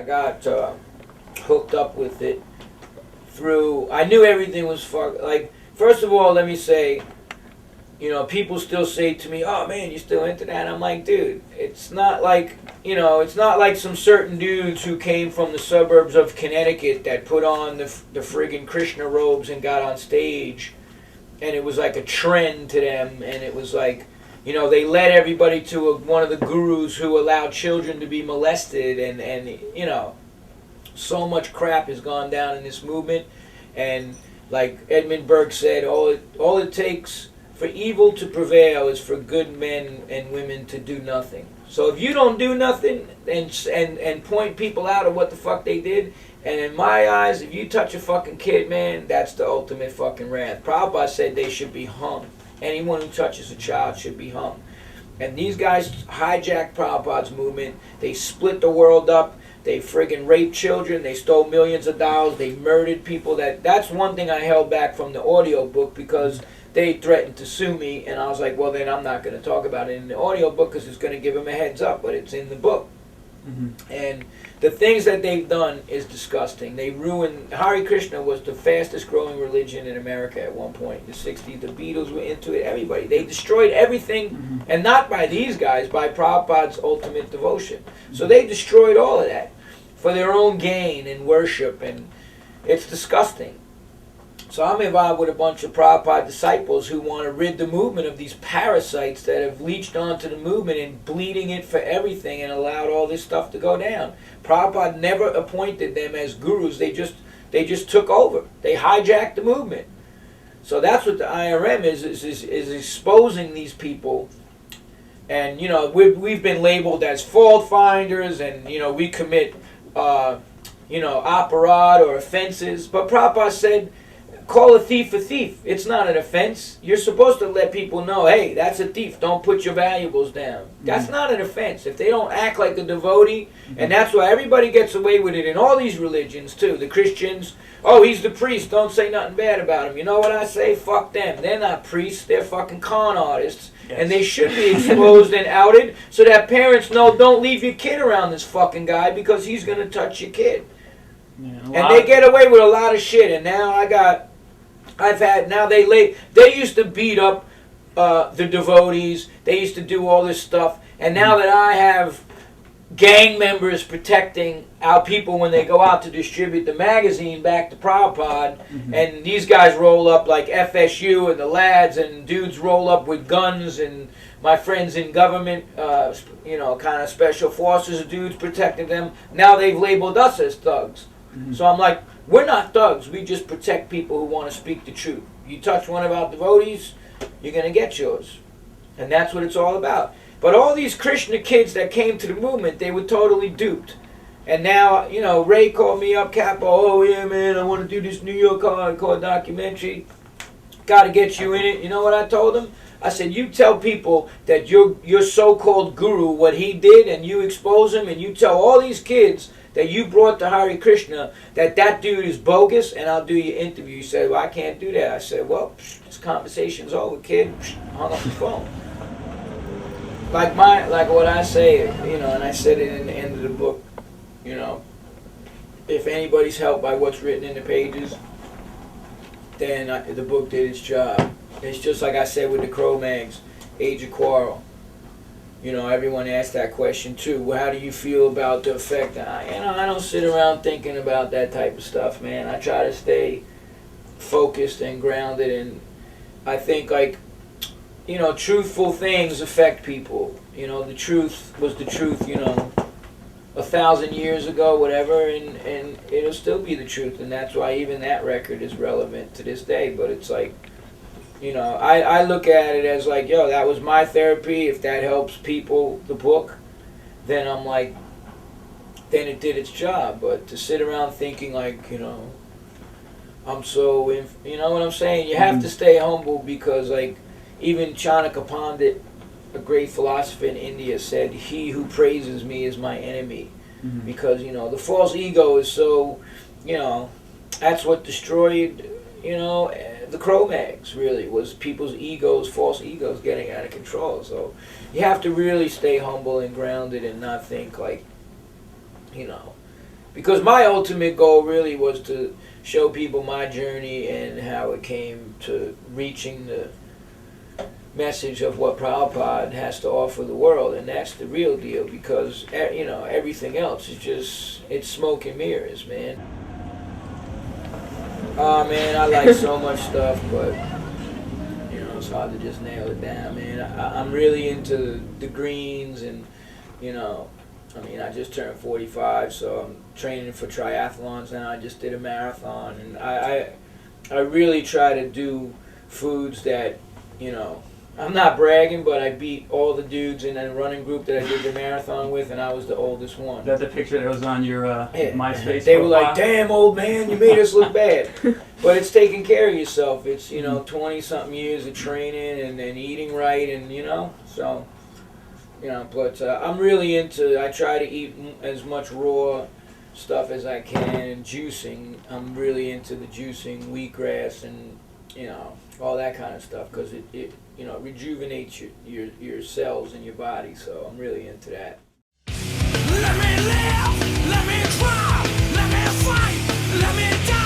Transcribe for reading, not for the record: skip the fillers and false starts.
I got hooked up with it through. I knew everything was like. First of all, let me say, people still say to me, "Oh man, you still into that?" And I'm like, dude, it's not like it's not like some certain dudes who came from the suburbs of Connecticut that put on the friggin' Krishna robes and got on stage, and it was like a trend to them, and it was like. They led everybody to one of the gurus who allowed children to be molested, and so much crap has gone down in this movement. And like Edmund Burke said, all it takes for evil to prevail is for good men and women to do nothing. So if you don't do nothing and point people out of what the fuck they did, and in my eyes, if you touch a fucking kid, man, that's the ultimate fucking wrath. Prabhupada said they should be hung. Anyone who touches a child should be hung. And these guys hijacked Prabhupada's movement. They split the world up. They friggin' raped children. They stole millions of dollars. They murdered people. That's one thing I held back from the audio book because they threatened to sue me. And I was like, well, then I'm not going to talk about it in the audio book because it's going to give them a heads up. But it's in the book. Mm-hmm. And the things that they've done is disgusting. They ruined. Hare Krishna was the fastest growing religion in America at one point. In the 60s, the Beatles were into it, everybody. They destroyed everything, mm-hmm. and not by these guys, by Prabhupada's ultimate devotion. Mm-hmm. So they destroyed all of that for their own gain and worship, and it's disgusting. So I'm involved with a bunch of Prabhupada disciples who want to rid the movement of these parasites that have leached onto the movement and bleeding it for everything and allowed all this stuff to go down. Prabhupada never appointed them as gurus. They just took over. They hijacked the movement. So that's what the IRM is exposing these people. And, we've been labeled as fault finders, and, we commit, aparad or offenses. But Prabhupada said, call a thief a thief. It's not an offense. You're supposed to let people know, hey, that's a thief. Don't put your valuables down. That's not an offense. If they don't act like a devotee, and that's why everybody gets away with it in all these religions too. The Christians, oh, he's the priest. Don't say nothing bad about him. You know what I say? Fuck them. They're not priests. They're fucking con artists. Yes. And they should be exposed and outed so that parents know, don't leave your kid around this fucking guy because he's going to touch your kid. Yeah, and they get away with a lot of shit. And now they used to beat up the devotees. They used to do all this stuff. And now that I have gang members protecting our people when they go out to distribute the magazine back to Prabhupada, mm-hmm. and these guys roll up like FSU and the lads, and dudes roll up with guns, and my friends in government, kind of special forces, dudes protecting them. Now they've labeled us as thugs. Mm-hmm. So I'm like, we're not thugs. We just protect people who want to speak the truth. You touch one of our devotees, you're going to get yours. And that's what it's all about. But all these Krishna kids that came to the movement, they were totally duped. And now, Ray called me up, Capo, oh yeah, man, I want to do this New York hardcore documentary. Got to get you in it. You know what I told him? I said, you tell people that your so-called guru, what he did, and you expose him, and you tell all these kids that you brought to Hare Krishna, that dude is bogus, and I'll do your interview. He said, well, I can't do that. I said, well, this conversation's over, kid. Hung up the phone. Like what I say, and I said it in the end of the book, if anybody's helped by what's written in the pages, then the book did its job. It's just like I said with the Cro-Mags, Age of Quarrel. Everyone asked that question too. Well, how do you feel about the effect? I don't sit around thinking about that type of stuff, man. I try to stay focused and grounded, and I think truthful things affect people. The truth was the truth, 1,000 years ago, whatever, and it'll still be the truth, and that's why even that record is relevant to this day. But it's like, I look at it as like, that was my therapy. If that helps people, the book, then I'm like, then it did its job. But to sit around thinking like, I'm so, you know what I'm saying? You have to stay humble because like, even Chanakya Pandit, a great philosopher in India, said, he who praises me is my enemy. Mm-hmm. Because, the false ego is so, that's what destroyed, the Cro-Mags, really, was people's egos, false egos, getting out of control. So you have to really stay humble and grounded and not think like, because my ultimate goal really was to show people my journey and how it came to reaching the message of what Prabhupada has to offer the world, and that's the real deal, because you know, everything else is just, it's smoke and mirrors, man. Oh man, I like so much stuff, but you know, it's hard to just nail it down, man. I'm really into the greens, and you know, I mean, I just turned 45, so I'm training for triathlons now. I just did a marathon, and I really try to do foods that, you know, I'm not bragging, but I beat all the dudes in a running group that I did the marathon with, and I was the oldest one. Is that the picture that was on your MySpace? They were like, "Damn, old man, you made us look bad." But it's taking care of yourself. It's, you know, 20-something years of training and eating right, and you know, so, you know. But I'm really into. I try to eat as much raw stuff as I can, and juicing. I'm really into the juicing, wheatgrass, and you know, all that kind of stuff, because it you know, rejuvenates your cells in your body. So I'm really into that. Let me live, let me try, let me fight, let me die.